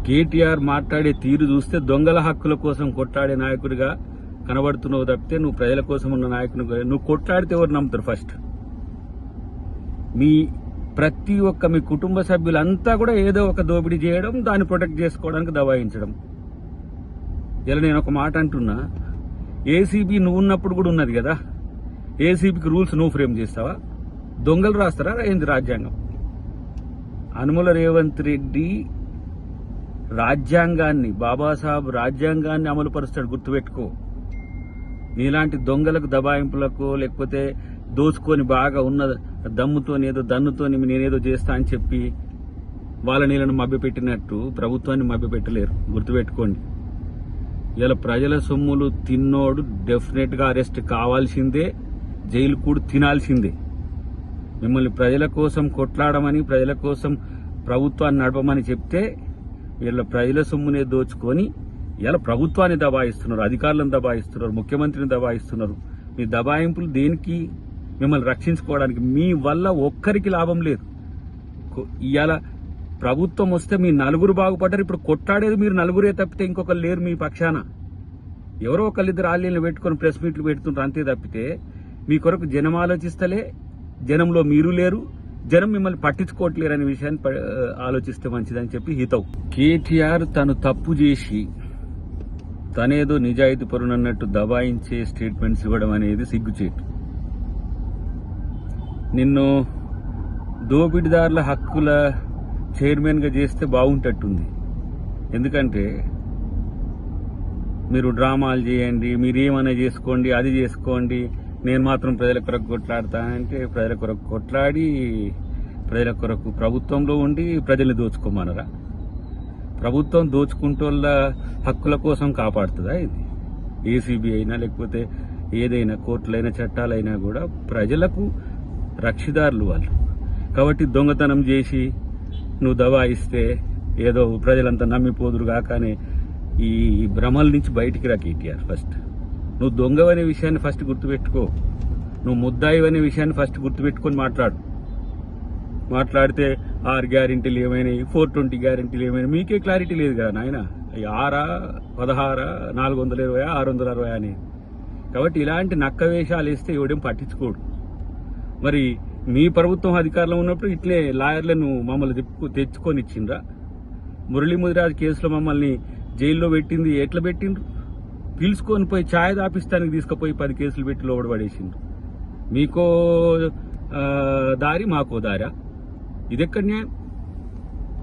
కేటీఆర్ మాట్లాడే తీరు చూస్తే దొంగల హక్కుల కోసం కొట్లాడే నాయకుడిగా కనబడుతున్నావు తప్పితే నువ్వు ప్రజల కోసం ఉన్న నాయకుని నువ్వు కొట్లాడితే ఎవరు నమ్ముతారు? ఫస్ట్ మీ ప్రతి ఒక్క మీ కుటుంబ సభ్యులంతా కూడా ఏదో ఒక దోపిడీ చేయడం, దాన్ని ప్రొటెక్ట్ చేసుకోవడానికి దబాయించడం. ఇలా నేను ఒక మాట అంటున్నా, ఏసీబీ నువ్వు ఉన్నప్పుడు కూడా ఉన్నది కదా, ఏసీబీకి రూల్స్ నువ్వు ఫ్రేమ్ చేస్తావా? దొంగలు రాస్తారా ఏంది రాజ్యాంగం? అనుముల రేవంత్ రెడ్డి రాజ్యాంగాన్ని, బాబాసాహెబ్ రాజ్యాంగాన్ని అమలు పరుస్తాడు, గుర్తుపెట్టుకో. నీలాంటి దొంగలకు, దబాయింపులకు, లేకపోతే దోచుకొని బాగా ఉన్న దమ్ముతోని దన్నుతోని నేనేదో చేస్తా అని చెప్పి వాళ్ళ నీళ్ళను మభ్యపెట్టినట్టు ప్రభుత్వాన్ని మభ్యపెట్టలేరు, గుర్తుపెట్టుకోండి. ఇలా ప్రజల సొమ్ములు తిన్నోడు డెఫినెట్ గా అరెస్ట్ కావాల్సిందే, జైలు కూడా తినాల్సిందే. మిమ్మల్ని ప్రజల కోసం కొట్లాడమని, ప్రజల కోసం ప్రభుత్వాన్ని నడపమని చెప్తే వీళ్ళ ప్రజల సొమ్మునే దోచుకొని ఇలా ప్రభుత్వాన్ని దబాయిస్తున్నారు, అధికారులను దబాయిస్తున్నారు, ముఖ్యమంత్రిని దబాయిస్తున్నారు. మీ దబాయింపులు దేనికి? మిమ్మల్ని రక్షించుకోవడానికి. మీ వల్ల ఒక్కరికి లాభం లేదు. ఇవాళ ప్రభుత్వం వస్తే మీ నలుగురు బాగుపడ్డారు. ఇప్పుడు కొట్లాడేది మీరు నలుగురే తప్పితే ఇంకొకరు లేరు మీ పక్షాన. ఎవరో ఒకళ్ళిద్దరు ఆలీలను పెట్టుకుని ప్రెస్ మీట్లు పెడుతుంటారు అంతే తప్పితే మీ కొరకు జనం ఆలోచిస్తలే, జనంలో మీరు లేరు, జనం మిమ్మల్ని పట్టించుకోవట్లేరు అనే విషయాన్ని ఆలోచిస్తే మంచిదని చెప్పి హితవు. కేటీఆర్ తను తప్పు చేసి తనేదో నిజాయితీ పరునన్నట్టు దబాయించే స్టేట్మెంట్స్ ఇవ్వడం అనేది సిగ్గుచేటు. నిన్ను దోపిడీదారుల హక్కుల చైర్మన్ గా చేస్తే బాగుంటట్టుంది. ఎందుకంటే మీరు డ్రామాలు చేయండి, మీరేమైనా చేసుకోండి, అది చేసుకోండి, నేను మాత్రం ప్రజల కొరకు కొట్లాడతా అంటే ప్రజల కొరకు కొట్లాడి, ప్రజల కొరకు ప్రభుత్వంలో ఉండి ప్రజల్ని దోచుకోమనరా? ప్రభుత్వం దోచుకుంటోళ్ళ హక్కుల కోసం కాపాడుతుందా ఇది? ఏసీబీ అయినా లేకపోతే ఏదైనా కోర్టులైనా చట్టాలైనా కూడా ప్రజలకు రక్షిదారులు వాళ్ళు. కాబట్టి దొంగతనం చేసి నువ్వు దబాయిస్తే ఏదో ప్రజలంతా నమ్మిపోదురు కాకనే ఈ భ్రమల నుంచి బయటికి రా కేటీఆర్. ఫస్ట్ నువ్వు దొంగవనే విషయాన్ని ఫస్ట్ గుర్తుపెట్టుకో. నువ్వు ముద్దాయి అనే విషయాన్ని ఫస్ట్ గుర్తుపెట్టుకొని మాట్లాడితే 6 గ్యారెంటీలు ఏమైనాయి, 420 గ్యారెంటీలు ఏమైనా మీకే క్లారిటీ లేదు కదా నాయన. 6, 16, 420, 660 అని. కాబట్టి ఇలాంటి నక్క వేషాలు వేస్తే ఎవడేం పట్టించుకోడు. మరి మీ ప్రభుత్వం అధికారంలో ఉన్నప్పుడు ఇట్లే లాయర్లను మమ్మల్ని తెచ్చుకొని ఇచ్చిండ్రా? మురళీ ముదిరాజ్ కేసులో మమ్మల్ని జైల్లో పెట్టింది ఎట్లా పెట్టిండ్రు? పిలుచుకొని పోయి ఛాయ్ దాపిస్తానికి తీసుకుపోయి 10 కేసులు పెట్టి లోబడబడేసిండ్రు. మీకో దారి, మాకో దారా? ఇదెక్కడ న్యాయం?